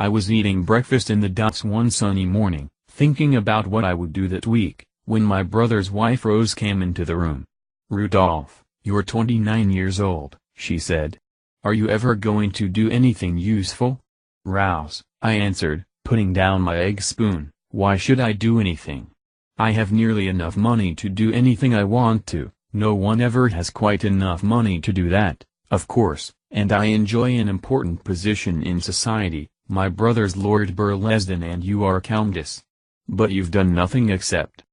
I was eating breakfast in the docks one sunny morning, thinking about what I would do that week, when my brother's wife Rose came into the room. "Rudolph, you're 29 years old," she said. "Are you ever going to do anything useful?" "Rouse," I answered, putting down my egg spoon. "Why should I do anything? I have nearly enough money to do anything I want to. No one ever has quite enough money to do that, of course, and I enjoy an important position in society. My brother's Lord Burlesdon and you are Countess. But you've done nothing except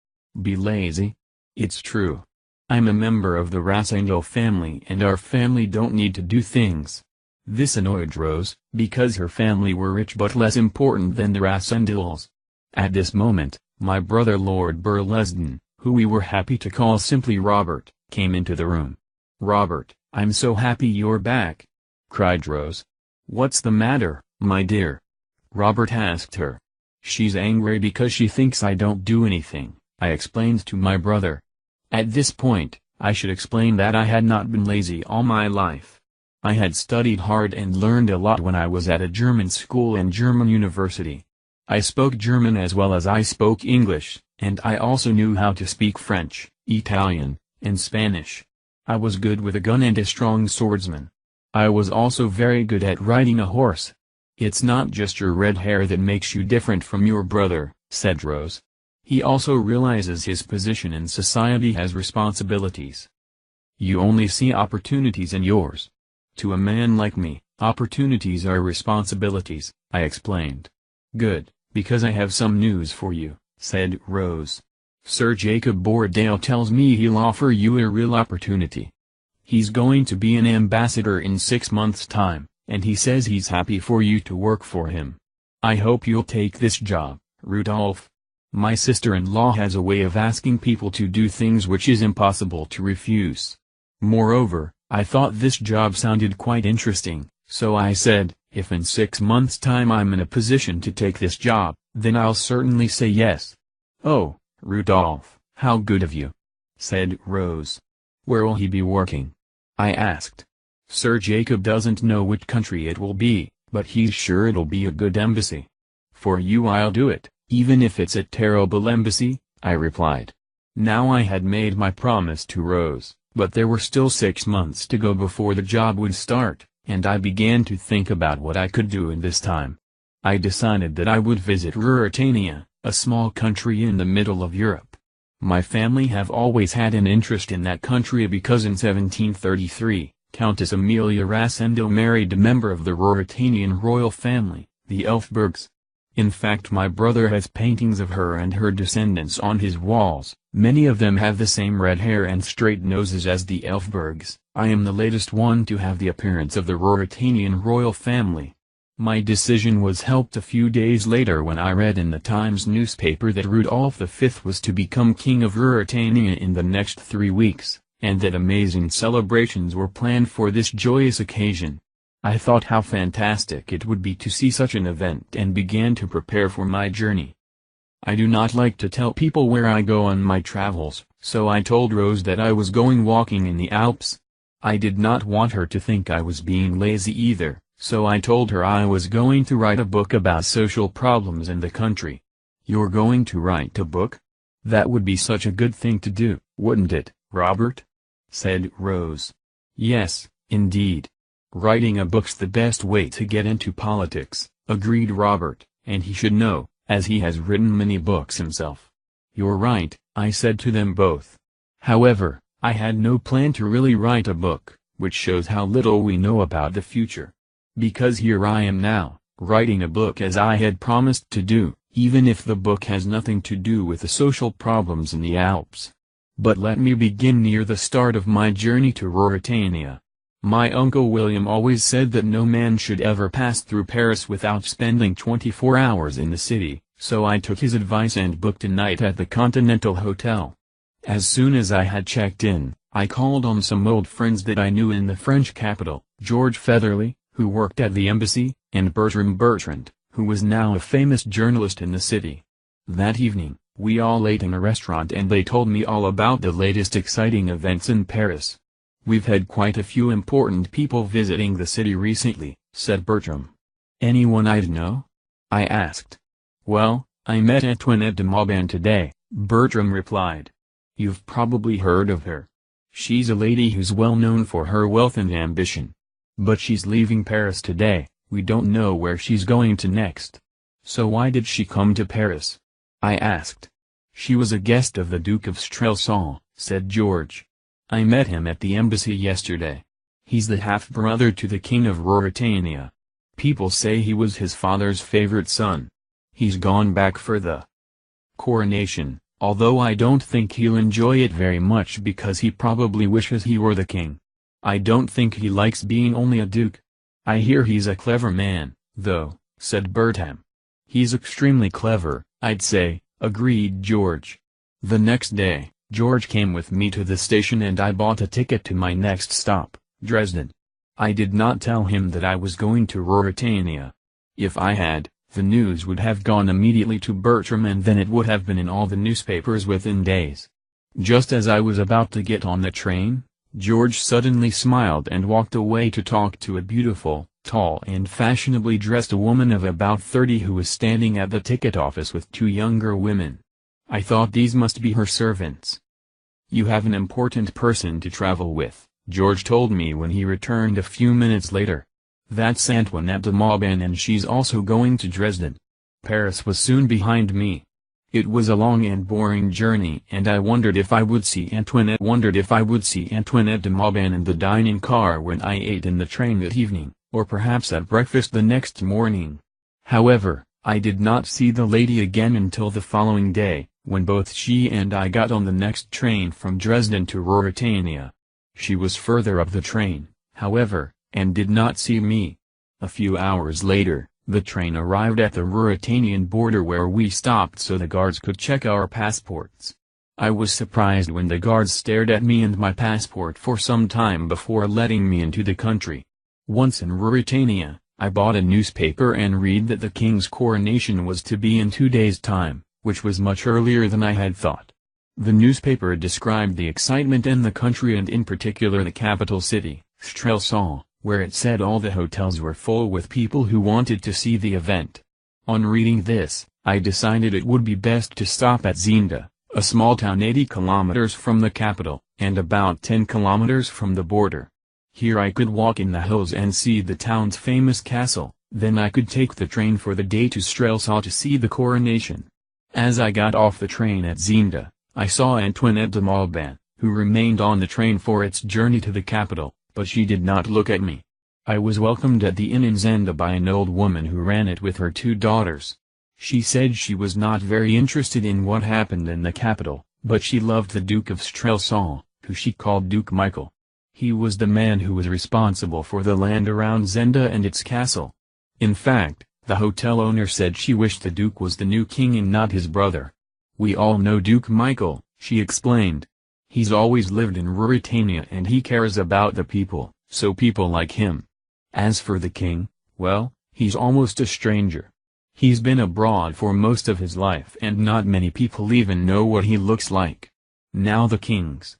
be lazy." "It's true. I'm a member of the Rassendel family and our family don't need to do things." This annoyed Rose, because her family were rich but less important than the Rassendels. At this moment, my brother Lord Burlesdon, who we were happy to call simply Robert, came into the room. "Robert, I'm so happy you're back," cried Rose. "What's the matter, my dear?" Robert asked her. "She's angry because she thinks I don't do anything," I explained to my brother. At this point, I should explain that I had not been lazy all my life. I had studied hard and learned a lot when I was at a German school and German university. I spoke German as well as I spoke English, and I also knew how to speak French, Italian, and Spanish. I was good with a gun and a strong swordsman. I was also very good at riding a horse. "It's not just your red hair that makes you different from your brother," said Rose. "He also realizes his position in society has responsibilities. You only see opportunities in yours. To a man like me, opportunities are responsibilities," I explained. "Good, because I have some news for you," said Rose. "Sir Jacob Bordale tells me he'll offer you a real opportunity. He's going to be an ambassador in 6 months' time, and he says he's happy for you to work for him. I hope you'll take this job, Rudolph. My sister-in-law has a way of asking people to do things which is impossible to refuse." Moreover, I thought this job sounded quite interesting, so I said, "If in 6 months' time I'm in a position to take this job, then I'll certainly say yes." "Oh, Rudolph, how good of you," said Rose. "Where will he be working?" I asked. "Sir Jacob doesn't know which country it will be, but he's sure it'll be a good embassy." "For you I'll do it, even if it's a terrible embassy," I replied. Now I had made my promise to Rose, but there were still 6 months to go before the job would start, and I began to think about what I could do in this time. I decided that I would visit Ruritania, a small country in the middle of Europe. My family have always had an interest in that country because in 1733, Countess Amelia Rassendel married a member of the Ruritanian royal family, the Elfbergs. In fact, my brother has paintings of her and her descendants on his walls. Many of them have the same red hair and straight noses as the Elfbergs. I am the latest one to have the appearance of the Ruritanian royal family. My decision was helped a few days later when I read in the Times newspaper that Rudolph V was to become king of Ruritania in the next 3 weeks, and that amazing celebrations were planned for this joyous occasion. I thought how fantastic it would be to see such an event and began to prepare for my journey. I do not like to tell people where I go on my travels, so I told Rose that I was going walking in the Alps. I did not want her to think I was being lazy either, so I told her I was going to write a book about social problems in the country. "You're going to write a book? That would be such a good thing to do, wouldn't it, Robert?" said Rose. "Yes, indeed. Writing a book's the best way to get into politics," agreed Robert, "and he should know, as he has written many books himself." "You're right," I said to them both. However, I had no plan to really write a book, which shows how little we know about the future. Because here I am now, writing a book as I had promised to do, even if the book has nothing to do with the social problems in the Alps. But let me begin near the start of my journey to Ruritania. My Uncle William always said that no man should ever pass through Paris without spending 24 hours in the city, so I took his advice and booked a night at the Continental Hotel. As soon as I had checked in, I called on some old friends that I knew in the French capital, George Featherly, who worked at the embassy, and Bertram Bertrand, who was now a famous journalist in the city. That evening, we all ate in a restaurant and they told me all about the latest exciting events in Paris. "We've had quite a few important people visiting the city recently," said Bertram. "Anyone I'd know?" I asked. Well, I met Antoinette de Mauban today, Bertram replied. You've probably heard of her. She's a lady who's well known for her wealth and ambition. But she's leaving Paris today, we don't know where she's going to next. So why did she come to Paris? I asked. She was a guest of the Duke of Strelson, said George. I met him at the embassy yesterday. He's the half-brother to the King of Ruritania. People say he was his father's favorite son. He's gone back for the coronation, although I don't think he'll enjoy it very much because he probably wishes he were the king. I don't think he likes being only a duke. I hear he's a clever man, though, said Bertram. He's extremely clever, I'd say, agreed George. The next day, George came with me to the station and I bought a ticket to my next stop, Dresden. I did not tell him that I was going to Ruritania. If I had, the news would have gone immediately to Bertram and then it would have been in all the newspapers within days. Just as I was about to get on the train, George suddenly smiled and walked away to talk to a beautiful, tall and fashionably dressed woman of about 30 who was standing at the ticket office with two younger women. I thought these must be her servants. You have an important person to travel with, George told me when he returned a few minutes later. That's Antoinette de Mauban and she's also going to Dresden. Paris was soon behind me. It was a long and boring journey and I wondered if I would see Antoinette de Mauban in the dining car when I ate in the train that evening, or perhaps at breakfast the next morning. However, I did not see the lady again until the following day, when both she and I got on the next train from Dresden to Ruritania. She was further up the train, however, and did not see me. A few hours later, the train arrived at the Ruritanian border where we stopped so the guards could check our passports. I was surprised when the guards stared at me and my passport for some time before letting me into the country. Once in Ruritania, I bought a newspaper and read that the king's coronation was to be in 2 days' time, which was much earlier than I had thought. The newspaper described the excitement in the country and in particular the capital city, Strelson, where it said all the hotels were full with people who wanted to see the event. On reading this, I decided it would be best to stop at Zenda, a small town 80 kilometers from the capital, and about 10 kilometers from the border. Here I could walk in the hills and see the town's famous castle, then I could take the train for the day to Strelson to see the coronation. As I got off the train at Zenda, I saw Antoinette de Mauban, who remained on the train for its journey to the capital, but she did not look at me. I was welcomed at the inn in Zenda by an old woman who ran it with her 2 daughters. She said she was not very interested in what happened in the capital, but she loved the Duke of Strelson, who she called Duke Michael. He was the man who was responsible for the land around Zenda and its castle. In fact, the hotel owner said she wished the Duke was the new king and not his brother. We all know Duke Michael, she explained. He's always lived in Ruritania and he cares about the people, so people like him. As for the king, well, he's almost a stranger. He's been abroad for most of his life and not many people even know what he looks like. Now the king's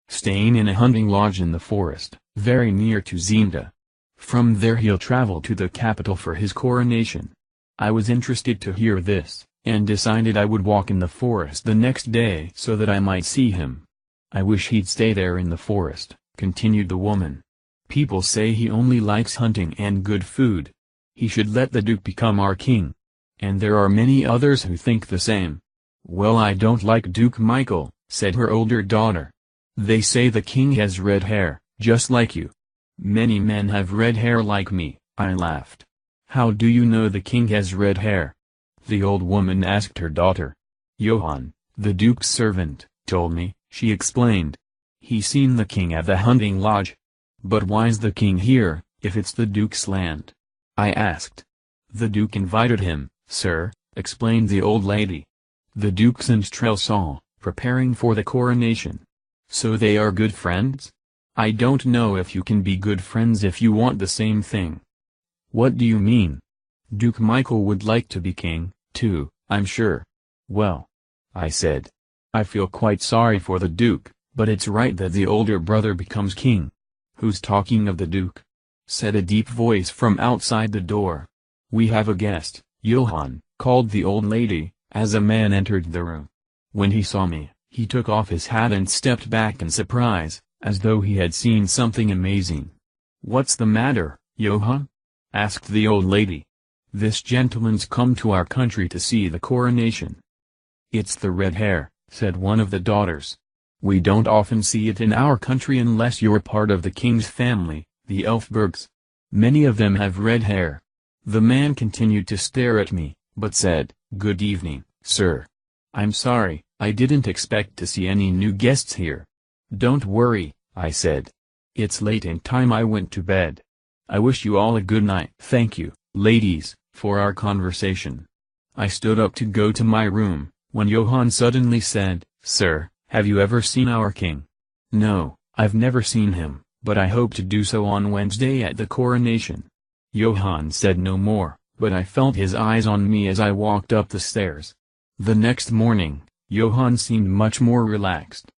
staying in a hunting lodge in the forest, very near to Zenda. From there he'll travel to the capital for his coronation. I was interested to hear this, and decided I would walk in the forest the next day so that I might see him. I wish he'd stay there in the forest, continued the woman. People say he only likes hunting and good food. He should let the Duke become our king. And there are many others who think the same. Well, I don't like Duke Michael, said her older daughter. They say the king has red hair, just like you. Many men have red hair like me, I laughed. How do you know the king has red hair? The old woman asked her daughter. Johann, the duke's servant, told me, she explained. He's seen the king at the hunting lodge. But why's the king here, if it's the duke's land? I asked. The duke invited him, sir, explained the old lady. The duke's in Strelson, preparing for the coronation. So they are good friends? I don't know if you can be good friends if you want the same thing. What do you mean? Duke Michael would like to be king, too, I'm sure. Well, I said. I feel quite sorry for the duke, but it's right that the older brother becomes king. Who's talking of the duke? Said a deep voice from outside the door. We have a guest, Johann, called the old lady, as a man entered the room. When he saw me, he took off his hat and stepped back in surprise, as though he had seen something amazing. "What's the matter, Johann?" asked the old lady. "This gentleman's come to our country to see the coronation." "It's the red hair," said one of the daughters. "We don't often see it in our country unless you're part of the king's family, the Elfbergs. Many of them have red hair." The man continued to stare at me, but said, "Good evening, sir. I'm sorry, I didn't expect to see any new guests here." "Don't worry," I said. "It's late and time I went to bed. I wish you all a good night." "Thank you, ladies, for our conversation." I stood up to go to my room, when Johann suddenly said, "Sir, have you ever seen our king?" "No, I've never seen him, but I hope to do so on Wednesday at the coronation." Johann said no more, but I felt his eyes on me as I walked up the stairs. The next morning, Johann seemed much more relaxed.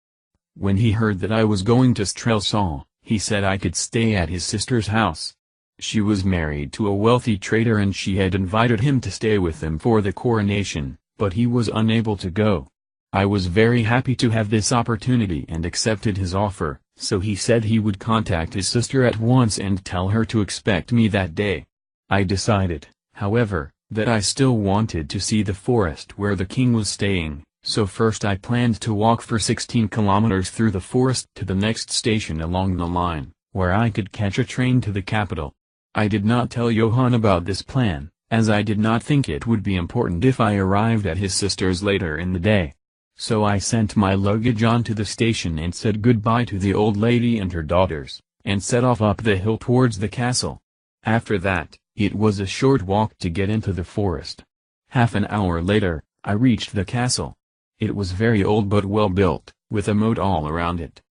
When he heard that I was going to Strelsau, he said I could stay at his sister's house. She was married to a wealthy trader and she had invited him to stay with them for the coronation, but he was unable to go. I was very happy to have this opportunity and accepted his offer, so he said he would contact his sister at once and tell her to expect me that day. I decided, however, that I still wanted to see the forest where the king was staying, so first I planned to walk for 16 kilometers through the forest to the next station along the line, where I could catch a train to the capital. I did not tell Johann about this plan, as I did not think it would be important if I arrived at his sister's later in the day. So I sent my luggage on to the station and said goodbye to the old lady and her daughters, and set off up the hill towards the castle. After that, it was a short walk to get into the forest. Half an hour later, I reached the castle. It was very old but well built, with a moat all around it.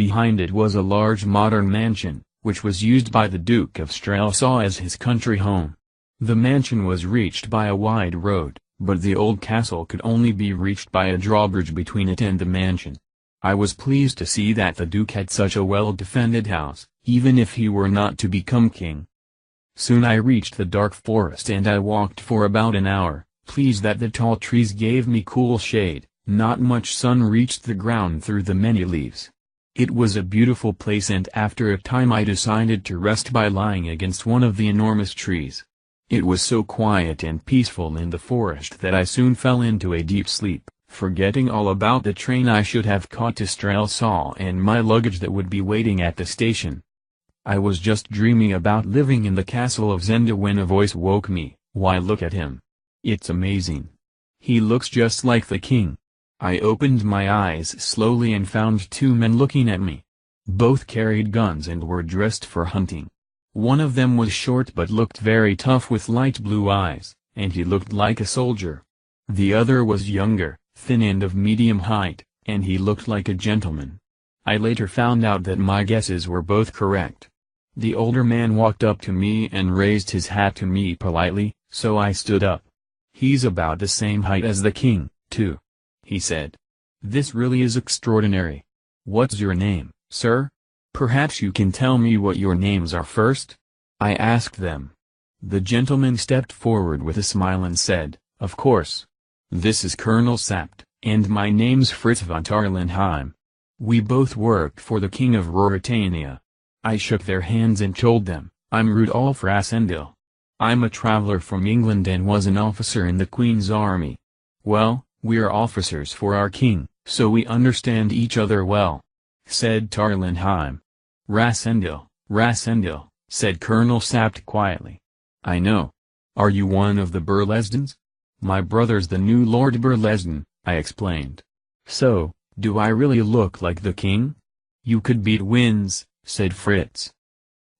Behind it was a large modern mansion, which was used by the Duke of Strelsau as his country home. The mansion was reached by a wide road, but the old castle could only be reached by a drawbridge between it and the mansion. I was pleased to see that the Duke had such a well-defended house, even if he were not to become king. Soon I reached the dark forest and I walked for about an hour, pleased that the tall trees gave me cool shade. Not much sun reached the ground through the many leaves. It was a beautiful place and after a time I decided to rest by lying against one of the enormous trees. It was so quiet and peaceful in the forest that I soon fell into a deep sleep, forgetting all about the train I should have caught to Strelsau and my luggage that would be waiting at the station. I was just dreaming about living in the castle of Zenda when a voice woke me. "Why, look at him. It's amazing. He looks just like the king." I opened my eyes slowly and found two men looking at me. Both carried guns and were dressed for hunting. One of them was short but looked very tough with light blue eyes, and he looked like a soldier. The other was younger, thin and of medium height, and he looked like a gentleman. I later found out that my guesses were both correct. The older man walked up to me and raised his hat to me politely, so I stood up. "He's about the same height as the king, too," he said. "This really is extraordinary. What's your name, sir? Perhaps you can tell me what your names are first?" I asked them. The gentleman stepped forward with a smile and said, "Of course. This is Colonel Sapt, and my name's Fritz von Tarlenheim. We both work for the King of Ruritania." I shook their hands and told them, "I'm Rudolf Rassendil. I'm a traveler from England and was an officer in the Queen's army." "Well, we're officers for our king, so we understand each other well," said Tarlenheim. Rassendil, Rassendil, said Colonel Sapt quietly. "I know. Are you one of the Berlesdens?" "My brother's the new Lord Berlesden," I explained. "So, do I really look like the king?" "You could be twins," said Fritz.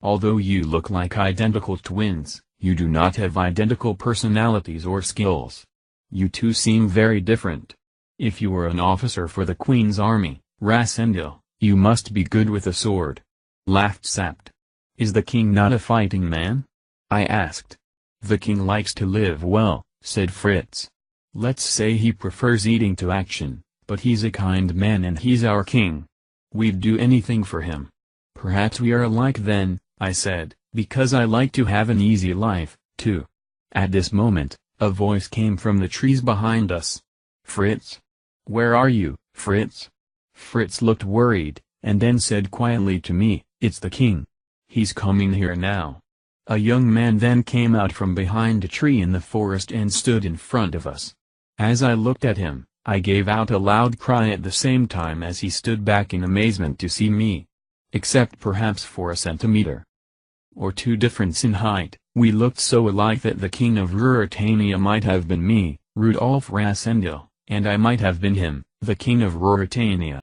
"Although you look like identical twins, you do not have identical personalities or skills. You two seem very different. If you were an officer for the Queen's army, Rassendil, you must be good with a sword," laughed Sapt. "Is the king not a fighting man?" I asked. "The king likes to live well," said Fritz. "Let's say he prefers eating to action, but he's a kind man and he's our king. We'd do anything for him." "Perhaps we are alike then," I said, "because I like to have an easy life, too." At this moment, A voice came from the trees behind us. "Fritz? Where are you, Fritz?" Fritz looked worried, and then said quietly to me, "It's the king. He's coming here now." A young man then came out from behind a tree in the forest and stood in front of us. As I looked at him, I gave out a loud cry at the same time as he stood back in amazement to see me. Except perhaps for a centimeter or two difference in height, we looked so alike that the king of Ruritania might have been me, Rudolf Rassendyll, and I might have been him, the king of Ruritania.